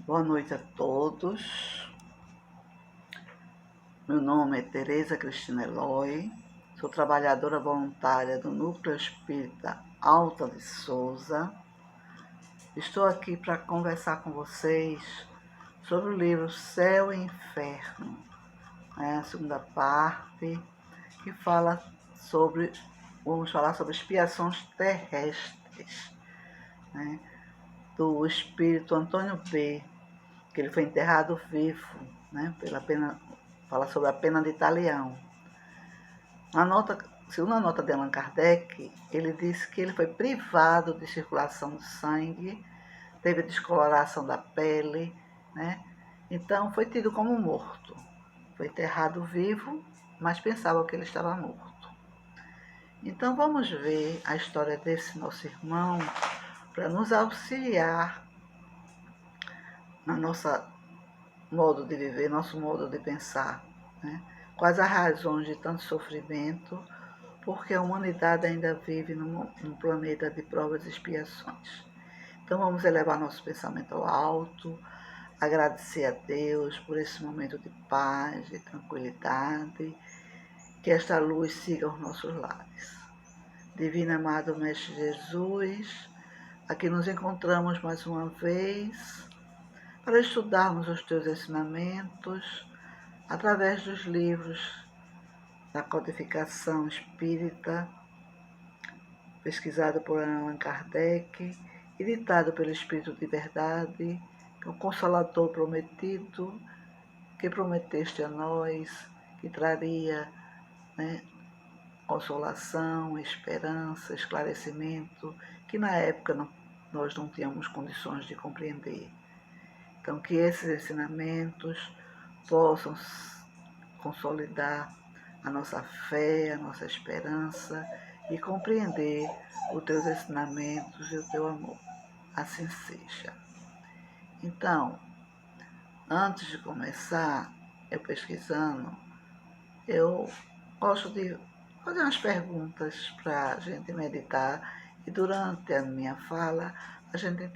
Boa noite a todos. Meu nome é Tereza Cristina Eloy, sou trabalhadora voluntária do Núcleo Espírita Alta de Souza. Estou aqui para conversar com vocês sobre o livro Céu e Inferno, a segunda parte, que vamos falar sobre expiações terrestres, né, do espírito Antônio B., que ele foi enterrado vivo, né, fala sobre a pena de talião. Segundo a nota de Allan Kardec, ele disse que ele foi privado de circulação de sangue, teve descoloração da pele, né? Então foi tido como morto. Foi enterrado vivo, mas pensava que ele estava morto. Então vamos ver a história desse nosso irmão para nos auxiliar na nossa modo de viver, nosso modo de pensar, né? Quais as razões de tanto sofrimento, porque a humanidade ainda vive num planeta de provas e expiações. Então vamos elevar nosso pensamento ao alto, agradecer a Deus por esse momento de paz, de tranquilidade, que esta luz siga os nossos lares. Divino amado Mestre Jesus, aqui nos encontramos mais uma vez para estudarmos os teus ensinamentos através dos livros da codificação espírita, pesquisado por Allan Kardec e ditado pelo Espírito de Verdade, que é o Consolador prometido, que prometeste a nós, que traria, né, consolação, esperança, esclarecimento, que na época nós não tínhamos condições de compreender. Então, que esses ensinamentos possam consolidar a nossa fé, a nossa esperança e compreender os teus ensinamentos e o teu amor. Assim seja. Então, antes de começar, eu pesquisando, eu gosto de fazer umas perguntas para a gente meditar e durante a minha fala a gente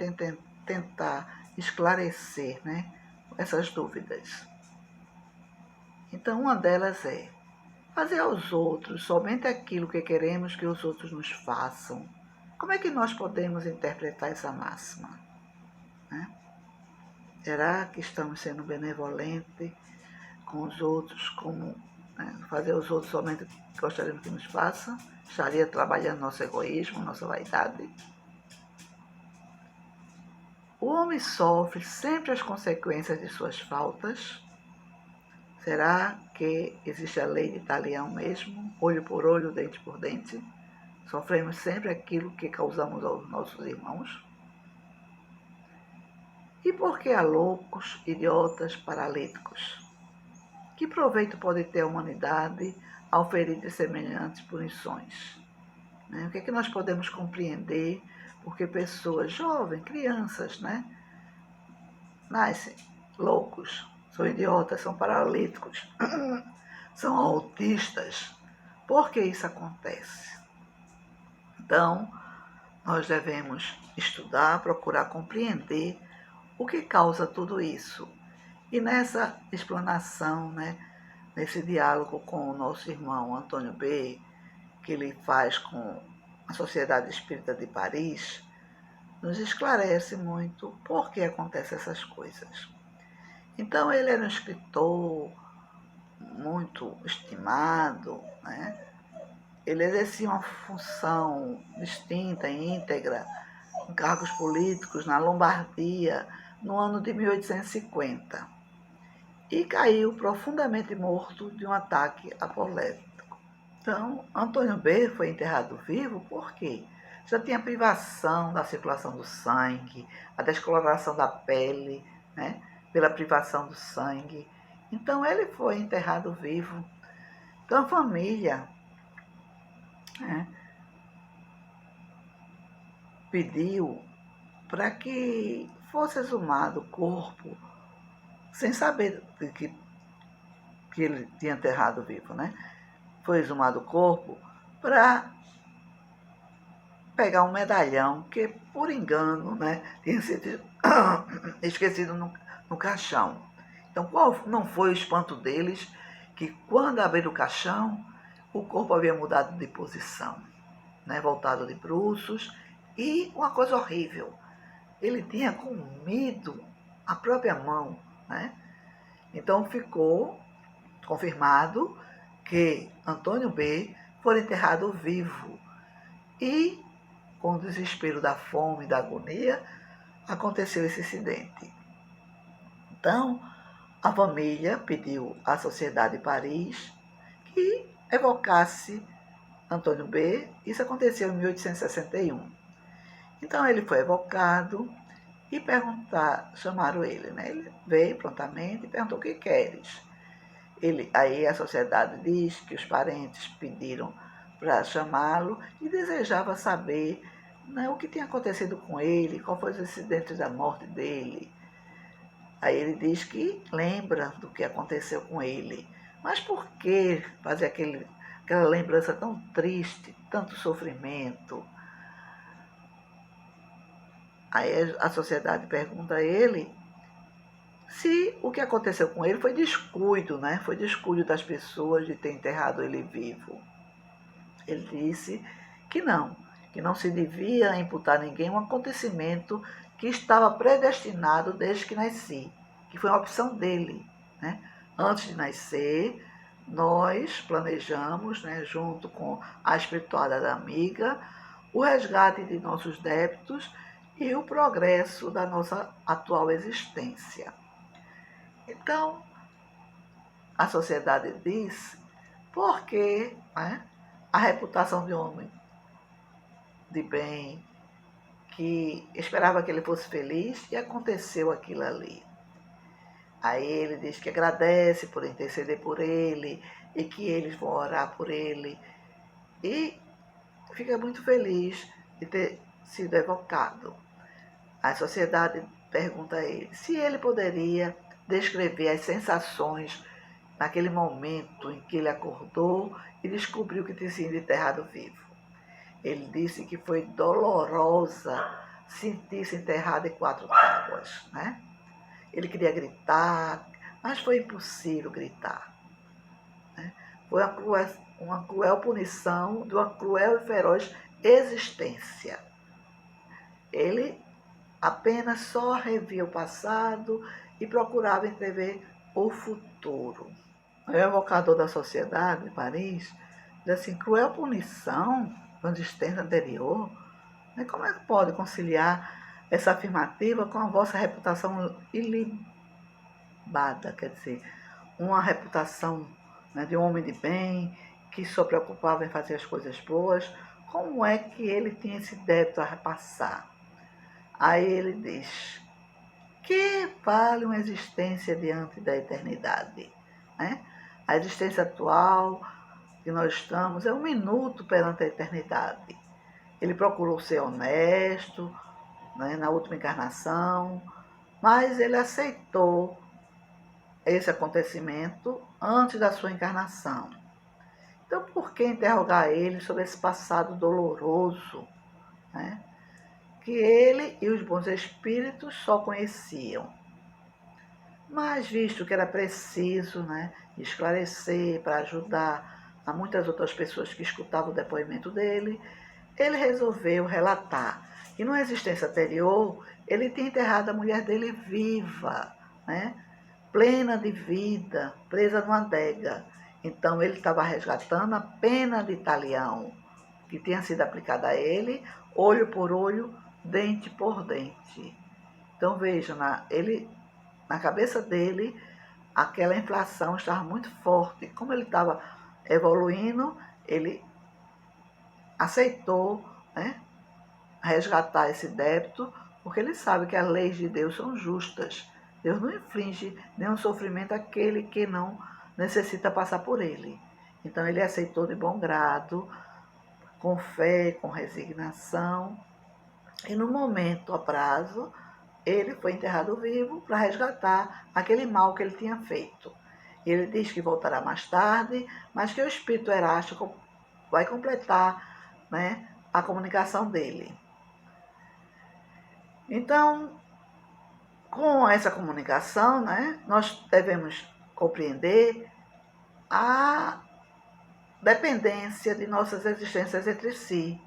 tentar esclarecer, né, essas dúvidas. Então, uma delas é: fazer aos outros somente aquilo que queremos que os outros nos façam. Como é que nós podemos interpretar essa máxima, né? Será que estamos sendo benevolentes com os outros, como, né, fazer aos outros somente o que gostaríamos que nos façam? Estaria trabalhando nosso egoísmo, nossa vaidade? O homem sofre sempre as consequências de suas faltas? Será que existe a lei de talião mesmo? Olho por olho, dente por dente? Sofremos sempre aquilo que causamos aos nossos irmãos? E por que há loucos, idiotas, paralíticos? Que proveito pode ter a humanidade ao ferir de semelhantes punições? O que é que nós podemos compreender porque pessoas jovens, crianças, né, nascem loucos, são idiotas, são paralíticos, são autistas? Por que isso acontece? Então, nós devemos estudar, procurar compreender o que causa tudo isso. E nessa explanação, né, nesse diálogo com o nosso irmão Antônio B., que ele faz com a Sociedade Espírita de Paris, nos esclarece muito por que acontecem essas coisas. Então, ele era um escritor muito estimado, né? Ele exercia uma função distinta e íntegra em cargos políticos na Lombardia no ano de 1850 e caiu profundamente morto de um ataque apoléptico. Então, Antônio B. foi enterrado vivo por quê? Já tinha privação da circulação do sangue, a descoloração da pele, né, pela privação do sangue. Então, ele foi enterrado vivo. Então, a família, né, pediu para que fosse exumado o corpo, sem saber que ele tinha enterrado vivo, né? Foi exumado o corpo para pegar um medalhão que, por engano, né, tinha sido esquecido no caixão. Então, qual não foi o espanto deles que, quando abriram o caixão, o corpo havia mudado de posição, né, voltado de bruços, e uma coisa horrível, ele tinha comido a própria mão, né? Então ficou confirmado que Antônio B foi enterrado vivo e, com o desespero da fome e da agonia, aconteceu esse incidente. Então, a família pediu à Sociedade de Paris que evocasse Antônio B. Isso aconteceu em 1861. Então ele foi evocado e chamaram ele, né? Ele veio prontamente e perguntou: o que queres? Aí a sociedade diz que os parentes pediram para chamá-lo e desejava saber, né, o que tinha acontecido com ele, qual foi os incidentes da morte dele. Aí ele diz que lembra do que aconteceu com ele. Mas por que fazer aquela lembrança tão triste, tanto sofrimento? Aí a sociedade pergunta a ele se o que aconteceu com ele foi descuido, né? Foi descuido das pessoas de ter enterrado ele vivo. Ele disse que não se devia imputar a ninguém um acontecimento que estava predestinado desde que nasci, que foi uma opção dele, né? Antes de nascer, nós planejamos, né, junto com a espiritualidade amiga, o resgate de nossos débitos e o progresso da nossa atual existência. Então, a sociedade diz porque, né, a reputação de um homem de bem, que esperava que ele fosse feliz, e aconteceu aquilo ali. Aí ele diz que agradece por interceder por ele e que eles vão orar por ele. E fica muito feliz de ter sido evocado. A sociedade pergunta a ele se ele poderia descrever as sensações naquele momento em que ele acordou e descobriu que tinha sido enterrado vivo. Ele disse que foi dolorosa sentir-se enterrado em 4 tábuas, né? Ele queria gritar, mas foi impossível gritar, né? Foi uma cruel punição de uma cruel e feroz existência. Ele apenas só revia o passado e procurava entrever o futuro. O evocador da sociedade de Paris diz assim: cruel punição de uma existência anterior? Como é que pode conciliar essa afirmativa com a vossa reputação ilibada? Quer dizer, uma reputação, né, de um homem de bem, que só preocupava em fazer as coisas boas. Como é que ele tinha esse débito a repassar? Aí ele diz: que vale uma existência diante da eternidade? Né? A existência atual que nós estamos é um minuto perante a eternidade. Ele procurou ser honesto, né, na última encarnação, mas ele aceitou esse acontecimento antes da sua encarnação. Então, por que interrogar ele sobre esse passado doloroso, né, que ele e os bons espíritos só conheciam? Mas, visto que era preciso, né, esclarecer para ajudar a muitas outras pessoas que escutavam o depoimento dele, ele resolveu relatar que, numa existência anterior, ele tinha enterrado a mulher dele viva, né, plena de vida, presa numa adega. Então, ele estava resgatando a pena de talião que tinha sido aplicada a ele, olho por olho, dente por dente. Então, veja, na cabeça dele, aquela inflação estava muito forte. Como ele estava evoluindo, ele aceitou, né, resgatar esse débito, porque ele sabe que as leis de Deus são justas. Deus não inflige nenhum sofrimento àquele que não necessita passar por ele. Então ele aceitou de bom grado, com fé, com resignação, e no momento a prazo, ele foi enterrado vivo para resgatar aquele mal que ele tinha feito. Ele diz que voltará mais tarde, mas que o espírito erástico vai completar, né, a comunicação dele. Então, com essa comunicação, né, nós devemos compreender a dependência de nossas existências entre si,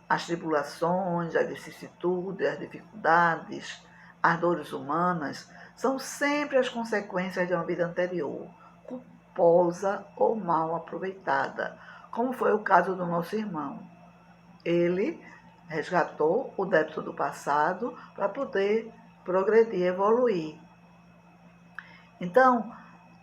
as tribulações, as vicissitudes, as dificuldades, as dores humanas são sempre as consequências de uma vida anterior, culposa ou mal aproveitada, como foi o caso do nosso irmão. Ele resgatou o débito do passado para poder progredir, evoluir. Então,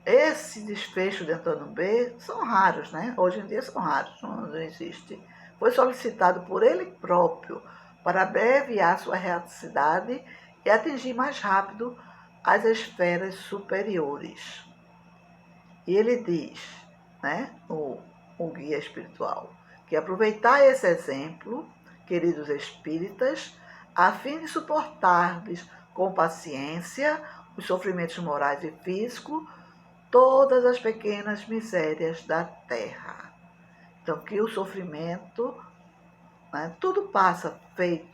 esse desfecho de Antônio B são raros, né? Hoje em dia são raros, não existe. Foi solicitado por ele próprio para abreviar sua reaticidade e atingir mais rápido as esferas superiores. E ele diz, né, o guia espiritual, que aproveitar esse exemplo, queridos espíritas, a fim de suportar-lhes com paciência os sofrimentos morais e físicos, todas as pequenas misérias da terra. Então, que o sofrimento, né, tudo passa, feito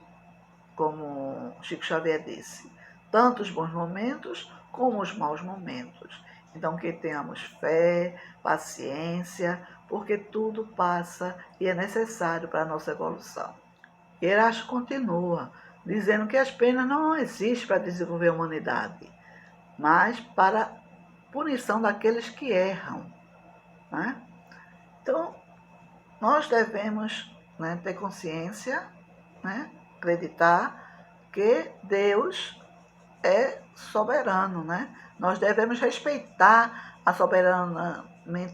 como Chico Xavier disse, tanto os bons momentos como os maus momentos. Então, que tenhamos fé, paciência, porque tudo passa e é necessário para a nossa evolução. E Erasto continua, dizendo que as penas não existem para desenvolver a humanidade, mas para punição daqueles que erram. Né? Então, nós devemos, né, ter consciência, né, acreditar que Deus é soberano. Né? Nós devemos respeitar a soberana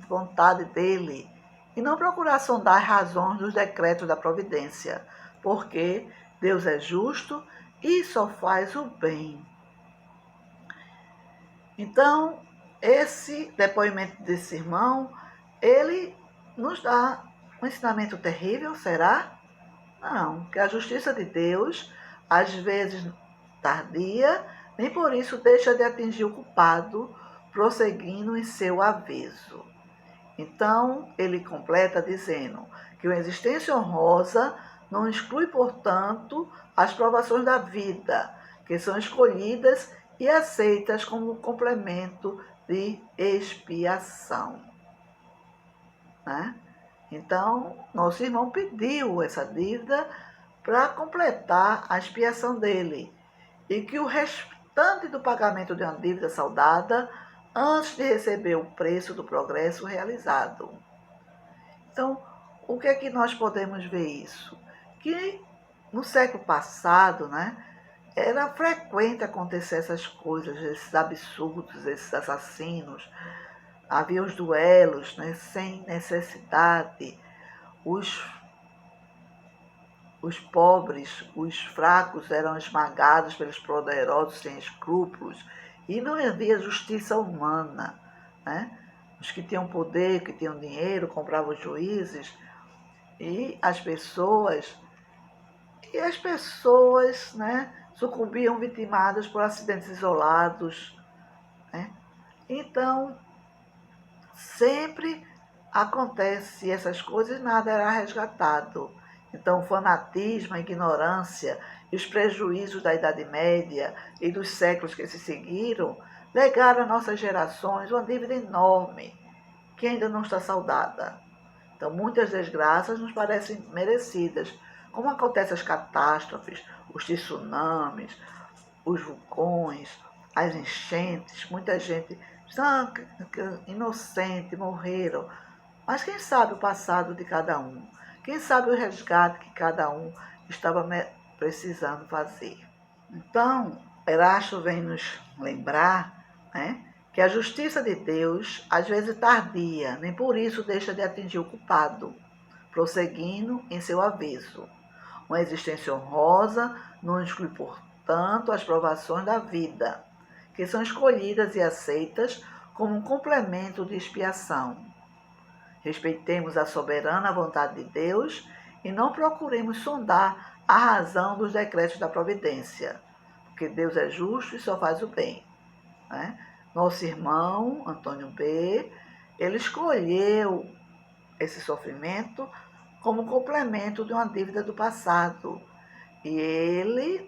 vontade dele e não procurar sondar as razões dos decretos da providência, porque Deus é justo e só faz o bem. Então, esse depoimento desse irmão, ele nos dá um ensinamento terrível, será? Não, que a justiça de Deus, às vezes tardia, nem por isso deixa de atingir o culpado, prosseguindo em seu aviso. Então, ele completa dizendo que uma existência honrosa não exclui, portanto, as provações da vida, que são escolhidas e aceitas como complemento de expiação. Né? Então, nosso irmão pediu essa dívida para completar a expiação dele e que o restante do pagamento de uma dívida saldada antes de receber o preço do progresso realizado. Então, o que é que nós podemos ver isso? Que no século passado, né, era frequente acontecer essas coisas, esses absurdos, esses assassinos. Havia os duelos, né, sem necessidade. Os pobres, os fracos eram esmagados pelos poderosos sem escrúpulos. E não havia justiça humana. Né? Os que tinham poder, que tinham dinheiro, compravam os juízes. E as pessoas, né, sucumbiam vitimadas por acidentes isolados. Né? Então, sempre acontece essas coisas e nada era resgatado. Então, o fanatismo, a ignorância e os prejuízos da Idade Média e dos séculos que se seguiram legaram a nossas gerações uma dívida enorme que ainda não está saldada. Então, muitas desgraças nos parecem merecidas, como acontecem as catástrofes, os tsunamis, os vulcões, as enchentes, muita gente inocente morreram. Mas quem sabe o passado de cada um? Quem sabe o resgate que cada um estava precisando fazer? Então, Erasto vem nos lembrar, né, que a justiça de Deus, às vezes tardia, nem por isso deixa de atingir o culpado, prosseguindo em seu aviso. Uma existência honrosa não exclui, portanto, as provações da vida, que são escolhidas e aceitas como um complemento de expiação. Respeitemos a soberana vontade de Deus e não procuremos sondar a razão dos decretos da providência, porque Deus é justo e só faz o bem. Né? Nosso irmão, Antônio B., ele escolheu esse sofrimento como complemento de uma dívida do passado. E ele,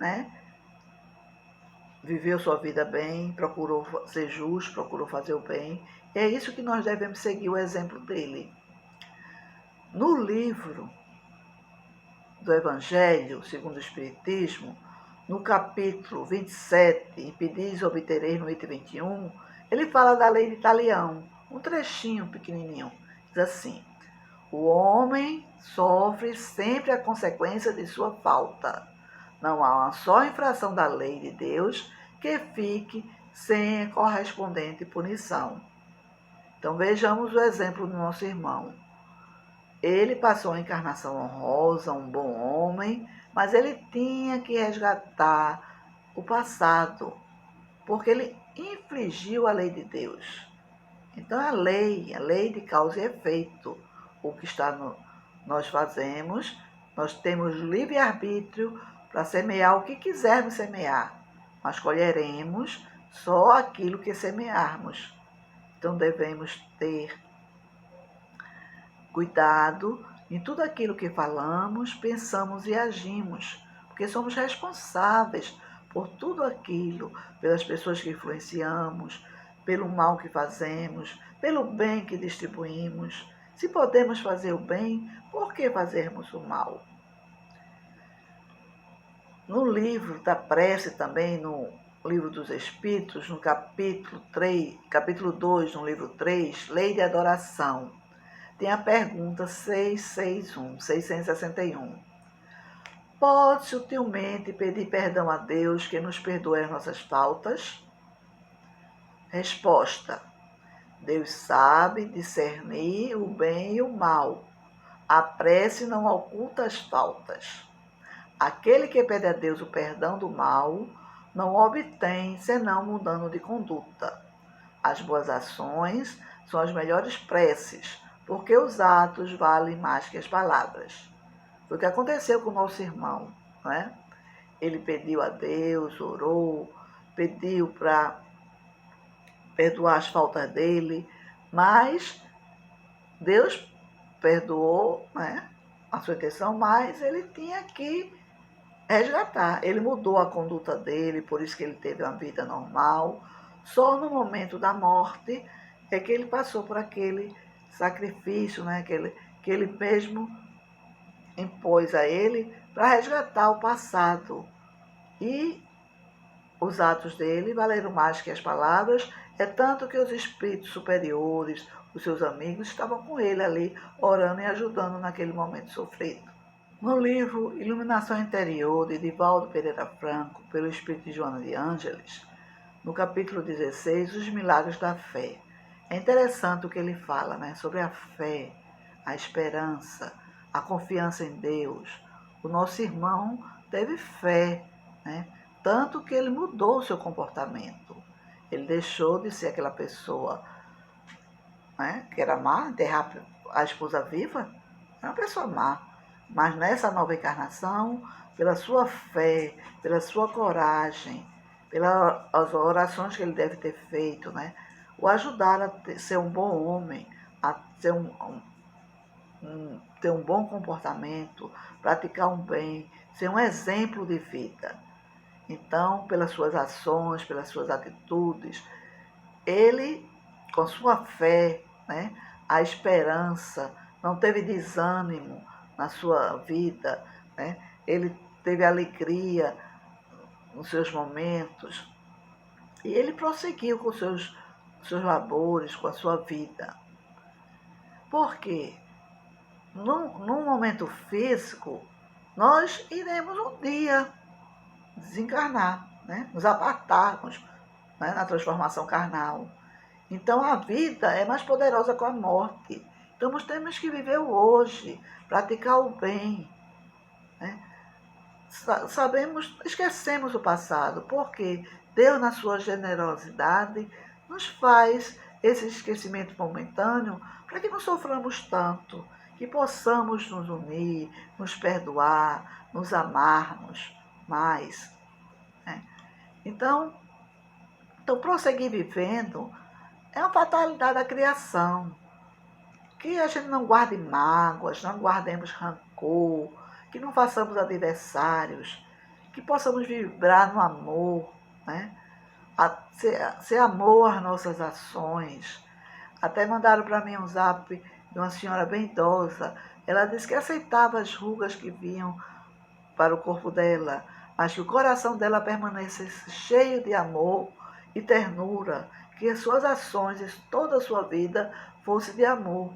viveu sua vida bem, procurou ser justo, procurou fazer o bem. E é isso que nós devemos seguir o exemplo dele. No livro do Evangelho, segundo o Espiritismo, no capítulo 27, em Pedis obtereis no item 21, ele fala da lei de Talião, um trechinho pequenininho. Diz assim: o homem sofre sempre a consequência de sua falta. Não há uma só infração da lei de Deus que fique sem a correspondente punição. Então vejamos o exemplo do nosso irmão. Ele passou uma encarnação honrosa, um bom homem, mas ele tinha que resgatar o passado, porque ele infringiu a lei de Deus. Então a lei de causa e efeito, o que nós fazemos, nós temos livre-arbítrio para semear o que quisermos semear, mas colheremos só aquilo que semearmos. Então devemos ter cuidado em tudo aquilo que falamos, pensamos e agimos, porque somos responsáveis por tudo aquilo, pelas pessoas que influenciamos, pelo mal que fazemos, pelo bem que distribuímos. Se podemos fazer o bem, por que fazermos o mal? No livro da prece também, no livro dos Espíritos, no capítulo 2, no livro 3, Lei de Adoração, tem a pergunta 661. Pode sutilmente pedir perdão a Deus que nos perdoe as nossas faltas? Resposta: Deus sabe discernir o bem e o mal. A prece não oculta as faltas. Aquele que pede a Deus o perdão do mal não obtém senão mudando de conduta. As boas ações são as melhores preces, porque os atos valem mais que as palavras. Foi o que aconteceu com o nosso irmão, não é? Ele pediu a Deus, orou, pediu para perdoar as faltas dele, mas Deus perdoou, a sua intenção, mas ele tinha que resgatar. Ele mudou a conduta dele, por isso que ele teve uma vida normal. Só no momento da morte é que ele passou por aquele sacrifício, que ele mesmo impôs a ele para resgatar o passado. E os atos dele valeram mais que as palavras, é tanto que os espíritos superiores, os seus amigos, estavam com ele ali, orando e ajudando naquele momento sofrido. No livro Iluminação Interior, de Divaldo Pereira Franco, pelo espírito de Joana de Ângeles, no capítulo 16, Os Milagres da Fé. É interessante o que ele fala, sobre a fé, a esperança, a confiança em Deus. O nosso irmão teve fé, tanto que ele mudou o seu comportamento. Ele deixou de ser aquela pessoa, que era má, enterrar a esposa viva, era uma pessoa má. Mas nessa nova encarnação, pela sua fé, pela sua coragem, pelas orações que ele deve ter feito, o ajudaram a ser um bom homem, a ter ter um bom comportamento, praticar um bem, ser um exemplo de vida. Então, pelas suas ações, pelas suas atitudes, ele, com sua fé, a esperança, não teve desânimo na sua vida, ele teve alegria nos seus momentos e ele prosseguiu com seus labores, com a sua vida. Por quê? Num momento físico, nós iremos um dia desencarnar, nos apartarmos, na transformação carnal. Então a vida é mais poderosa que a morte. Então nós temos que viver o hoje, praticar o bem. Esquecemos o passado, porque Deus, na sua generosidade, nos faz esse esquecimento momentâneo para que não soframos tanto, que possamos nos unir, nos perdoar, nos amarmos mais. Então, prosseguir vivendo é uma fatalidade da criação. Que a gente não guarde mágoas, não guardemos rancor, que não façamos adversários, que possamos vibrar no amor, né? Ser amor às nossas ações. Até mandaram para mim um zap de uma senhora bem idosa. Ela disse que aceitava as rugas que vinham para o corpo dela, mas que o coração dela permanecesse cheio de amor e ternura, que as suas ações e toda a sua vida fosse de amor,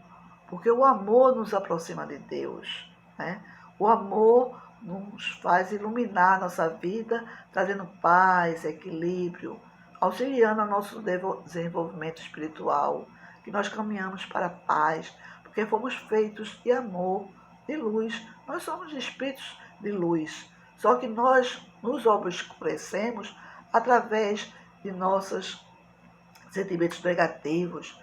porque o amor nos aproxima de Deus, né? O amor nos faz iluminar a nossa vida, trazendo paz, equilíbrio, auxiliando ao nosso desenvolvimento espiritual, que nós caminhamos para a paz, porque fomos feitos de amor, de luz. Nós somos espíritos de luz, só que nós nos obscurecemos através de nossos sentimentos negativos,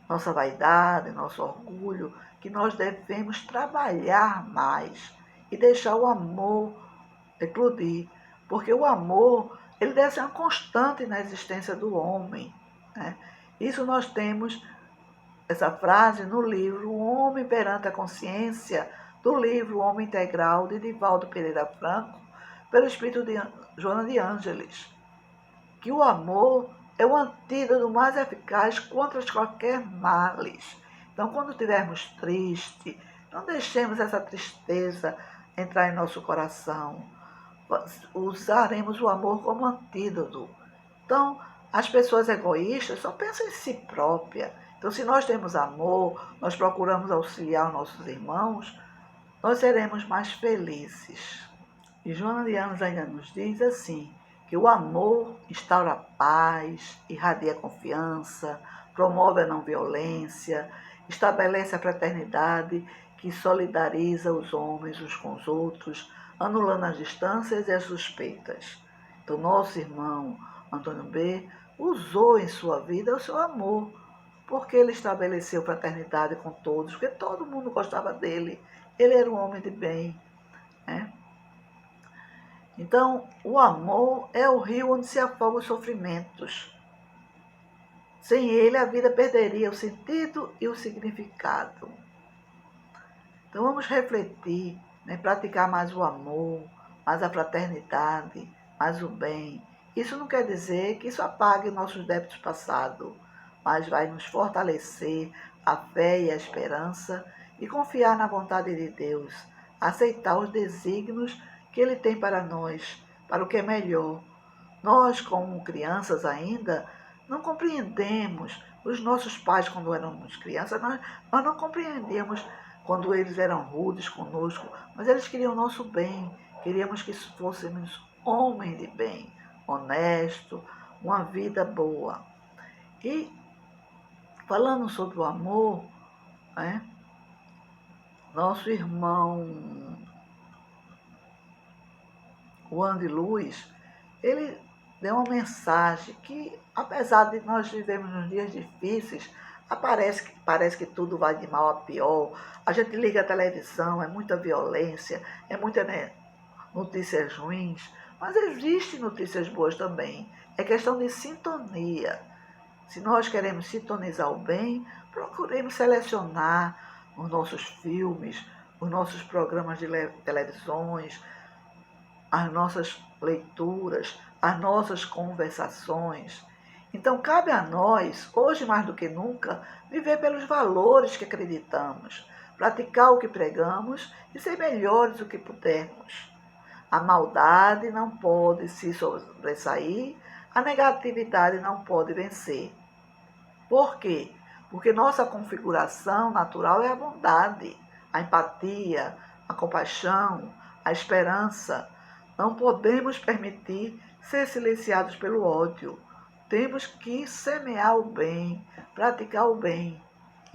nossa vaidade, nosso orgulho, que nós devemos trabalhar mais e deixar o amor eclodir, porque o amor ele deve ser uma constante na existência do homem, né? Isso nós temos essa frase no livro O Homem Perante a Consciência, do livro O Homem Integral, de Divaldo Pereira Franco, pelo espírito de Joana de Ângeles, que o amor é o antídoto mais eficaz contra qualquer males. Então, quando estivermos tristes, não deixemos essa tristeza entrar em nosso coração. Usaremos o amor como antídoto. Então, as pessoas egoístas só pensam em si própria. Então, se nós temos amor, nós procuramos auxiliar os nossos irmãos, nós seremos mais felizes. E Joana de Ângeles ainda nos diz assim, que o amor instaura paz, irradia confiança, promove a não violência, estabelece a fraternidade que solidariza os homens uns com os outros, anulando as distâncias e as suspeitas. Então, nosso irmão Antônio B. usou em sua vida o seu amor, porque ele estabeleceu fraternidade com todos, porque todo mundo gostava dele. Ele era um homem de bem, né? Então, o amor é o rio onde se afogam os sofrimentos. Sem ele, a vida perderia o sentido e o significado. Então, vamos refletir, né? Praticar mais o amor, mais a fraternidade, mais o bem. Isso não quer dizer que isso apague nossos débitos passados, mas vai nos fortalecer a fé e a esperança e confiar na vontade de Deus, aceitar os desígnios que Ele tem para nós, para o que é melhor. Nós, como crianças ainda, não compreendemos. Os nossos pais, quando éramos crianças, nós não compreendíamos quando eles eram rudes conosco, mas eles queriam o nosso bem, queríamos que fôssemos homens de bem, honesto, uma vida boa. E falando sobre o amor, né, nosso irmão Juan de Luz, ele deu uma mensagem que, apesar de nós vivemos nos dias difíceis, parece que tudo vai de mal a pior. A gente liga a televisão, é muita violência, é muita, né, notícias ruins, mas existem notícias boas também. É questão de sintonia. Se nós queremos sintonizar o bem, procuremos selecionar os nossos filmes, os nossos programas de televisões, as nossas leituras, as nossas conversações. Então, cabe a nós, hoje mais do que nunca, viver pelos valores que acreditamos, praticar o que pregamos e ser melhores do que pudermos. A maldade não pode se sobressair, a negatividade não pode vencer. Por quê? Porque nossa configuração natural é a bondade, a empatia, a compaixão, a esperança. Não podemos permitir ser silenciados pelo ódio. Temos que semear o bem, praticar o bem.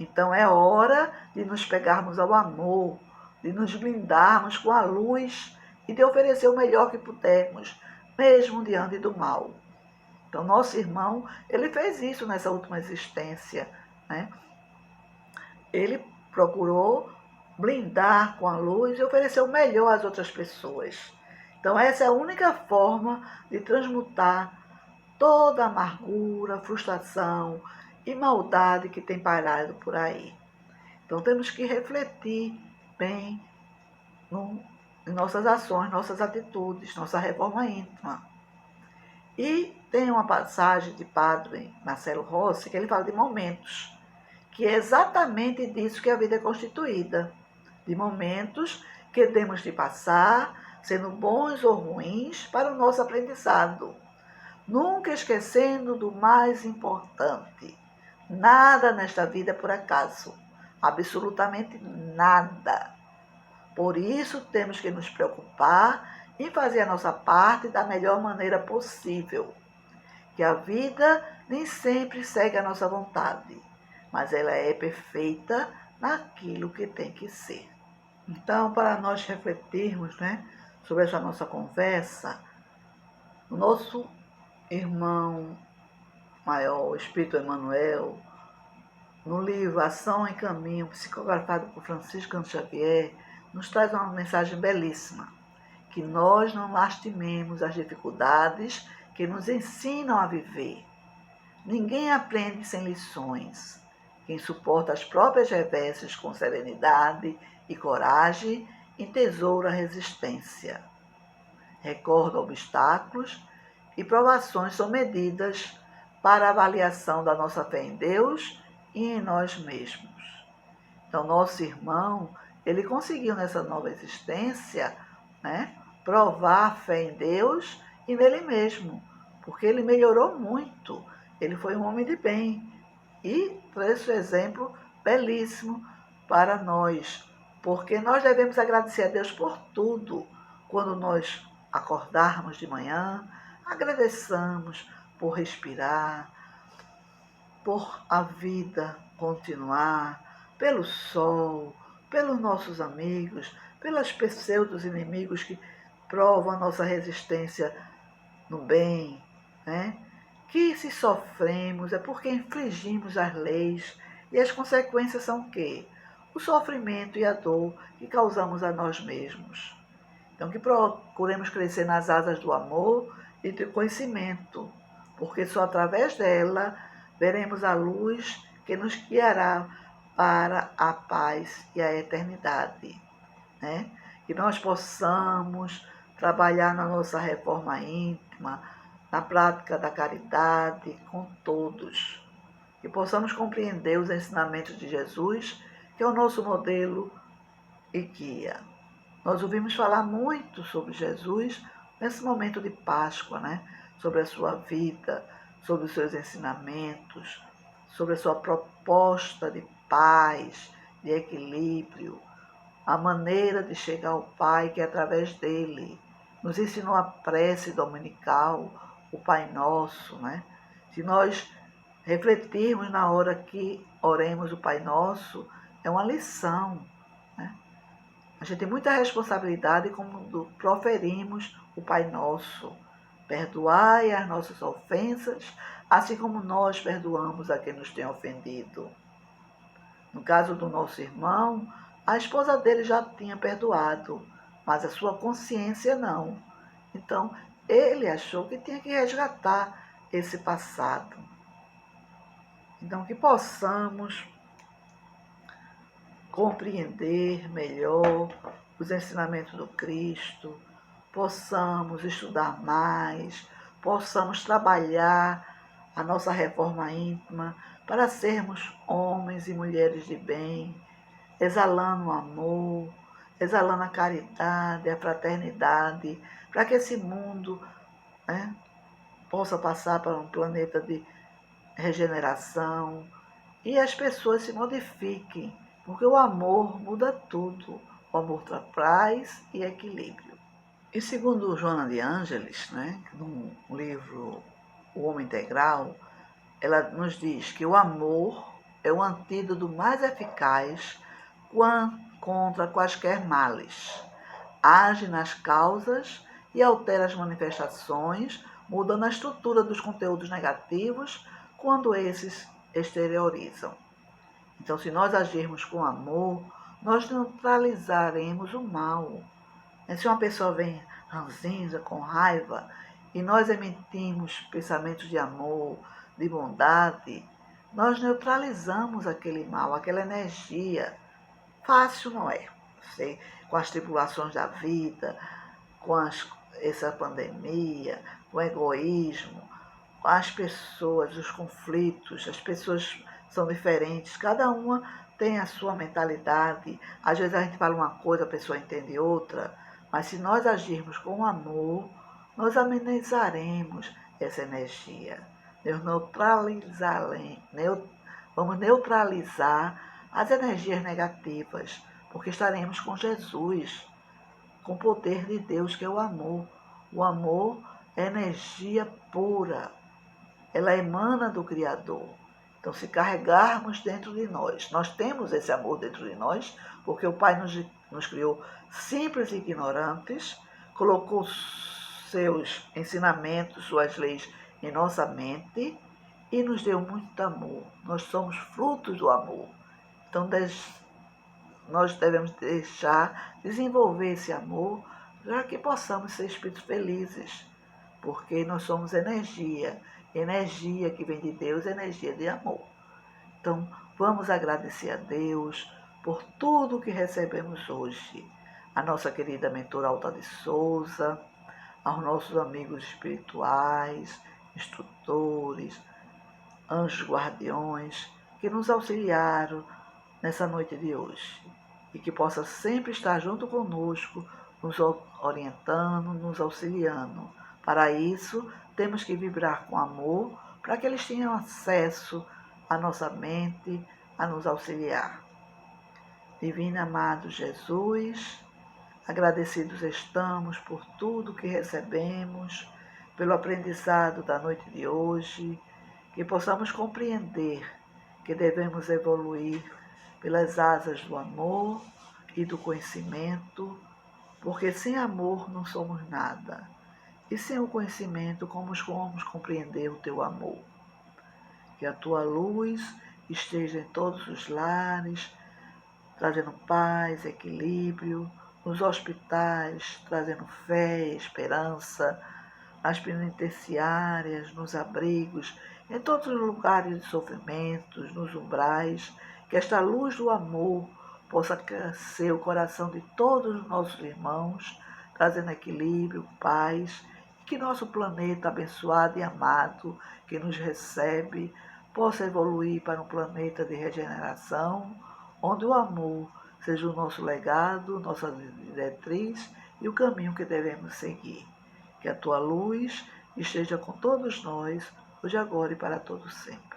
Então é hora de nos pegarmos ao amor, de nos blindarmos com a luz e de oferecer o melhor que pudermos, mesmo diante do mal. Então, nosso irmão, ele fez isso nessa última existência, né? Ele procurou blindar com a luz e oferecer o melhor às outras pessoas. Então, essa é a única forma de transmutar toda a amargura, frustração e maldade que tem pairado por aí. Então temos que refletir bem em nossas ações, nossas atitudes, nossa reforma íntima. E tem uma passagem de Padre Marcelo Rossi que ele fala de momentos, que é exatamente disso que a vida é constituída, de momentos que temos de passar, sendo bons ou ruins, para o nosso aprendizado. Nunca esquecendo do mais importante. Nada nesta vida é por acaso. Absolutamente nada. Por isso, temos que nos preocupar em fazer a nossa parte da melhor maneira possível. Que a vida nem sempre segue a nossa vontade, mas ela é perfeita naquilo que tem que ser. Então, para nós refletirmos, sobre essa nossa conversa, o nosso irmão maior, o Espírito Emmanuel, no livro Ação e Caminho, psicografado por Francisco Xavier, nos traz uma mensagem belíssima, que nós não lastimemos as dificuldades que nos ensinam a viver. Ninguém aprende sem lições. Quem suporta as próprias reveses com serenidade e coragem entesoura a resistência. Recorda obstáculos e provações são medidas para a avaliação da nossa fé em Deus e em nós mesmos. Então, nosso irmão, ele conseguiu nessa nova existência, provar a fé em Deus e nele mesmo, porque ele melhorou muito. Ele foi um homem de bem e trouxe um exemplo belíssimo para nós, porque nós devemos agradecer a Deus por tudo. Quando nós acordarmos de manhã, agradeçamos por respirar, por a vida continuar, pelo sol, pelos nossos amigos, pelas pseudos inimigos que provam a nossa resistência no bem, que se sofremos é porque infringimos as leis e as consequências são o quê? O sofrimento e a dor que causamos a nós mesmos. Então, que procuremos crescer nas asas do amor e do conhecimento, porque só através dela veremos a luz que nos guiará para a paz e a eternidade. Que nós possamos trabalhar na nossa reforma íntima, na prática da caridade com todos. Que possamos compreender os ensinamentos de Jesus, que é o nosso modelo e guia. Nós ouvimos falar muito sobre Jesus nesse momento de Páscoa, sobre a sua vida, sobre os seus ensinamentos, sobre a sua proposta de paz, de equilíbrio, a maneira de chegar ao Pai, que é através dele. Nos ensinou a prece dominical, o Pai Nosso. Se nós refletirmos na hora que oremos o Pai Nosso, é uma lição. A gente tem muita responsabilidade quando proferimos o Pai Nosso. Perdoai as nossas ofensas, assim como nós perdoamos a quem nos tem ofendido. No caso do nosso irmão, a esposa dele já tinha perdoado, mas a sua consciência não. Então, ele achou que tinha que resgatar esse passado. Então, que possamos compreender melhor os ensinamentos do Cristo, possamos estudar mais, possamos trabalhar a nossa reforma íntima para sermos homens e mulheres de bem, exalando o amor, exalando a caridade, a fraternidade, para que esse mundo possa passar para um planeta de regeneração e as pessoas se modifiquem, porque o amor muda tudo. O amor traz e equilíbrio. E segundo Joana de Ângeles, no livro O Homem Integral, ela nos diz que o amor é o antídoto mais eficaz contra quaisquer males. Age nas causas e altera as manifestações, mudando a estrutura dos conteúdos negativos quando esses exteriorizam. Então, se nós agirmos com amor, nós neutralizaremos o mal. Se uma pessoa vem ranzinza, com raiva, e nós emitimos pensamentos de amor, de bondade, nós neutralizamos aquele mal, aquela energia. Fácil não é. Sei, com as tribulações da vida, com essa pandemia, com o egoísmo, com as pessoas, os conflitos, as pessoas são diferentes, cada uma tem a sua mentalidade. Às vezes a gente fala uma coisa, a pessoa entende outra, mas se nós agirmos com amor, nós amenizaremos essa energia. Vamos neutralizar as energias negativas, porque estaremos com Jesus, com o poder de Deus, que é o amor. O amor é energia pura, ela emana do Criador. Então, se carregarmos dentro de nós, nós temos esse amor dentro de nós, porque o Pai nos criou simples e ignorantes, colocou seus ensinamentos, suas leis em nossa mente e nos deu muito amor. Nós somos frutos do amor. Então, nós devemos desenvolver esse amor para que possamos ser espíritos felizes, porque nós somos energia, energia que vem de Deus, energia de amor. Então, vamos agradecer a Deus por tudo que recebemos hoje. A nossa querida mentora Alta de Souza, aos nossos amigos espirituais, instrutores, anjos guardiões, que nos auxiliaram nessa noite de hoje. E que possa sempre estar junto conosco, nos orientando, nos auxiliando. Para isso, temos que vibrar com amor, para que eles tenham acesso à nossa mente, a nos auxiliar. Divino amado Jesus, agradecidos estamos por tudo que recebemos, pelo aprendizado da noite de hoje, que possamos compreender que devemos evoluir pelas asas do amor e do conhecimento, porque sem amor não somos nada. E sem o conhecimento, como vamos compreender o teu amor? Que a tua luz esteja em todos os lares, trazendo paz, equilíbrio, nos hospitais, trazendo fé, esperança, nas penitenciárias, nos abrigos, em todos os lugares de sofrimentos, nos umbrais, que esta luz do amor possa aquecer o coração de todos os nossos irmãos, trazendo equilíbrio, paz, e que nosso planeta abençoado e amado, que nos recebe, possa evoluir para um planeta de regeneração, onde o amor seja o nosso legado, nossa diretriz e o caminho que devemos seguir. Que a tua luz esteja com todos nós, hoje, agora e para todo sempre.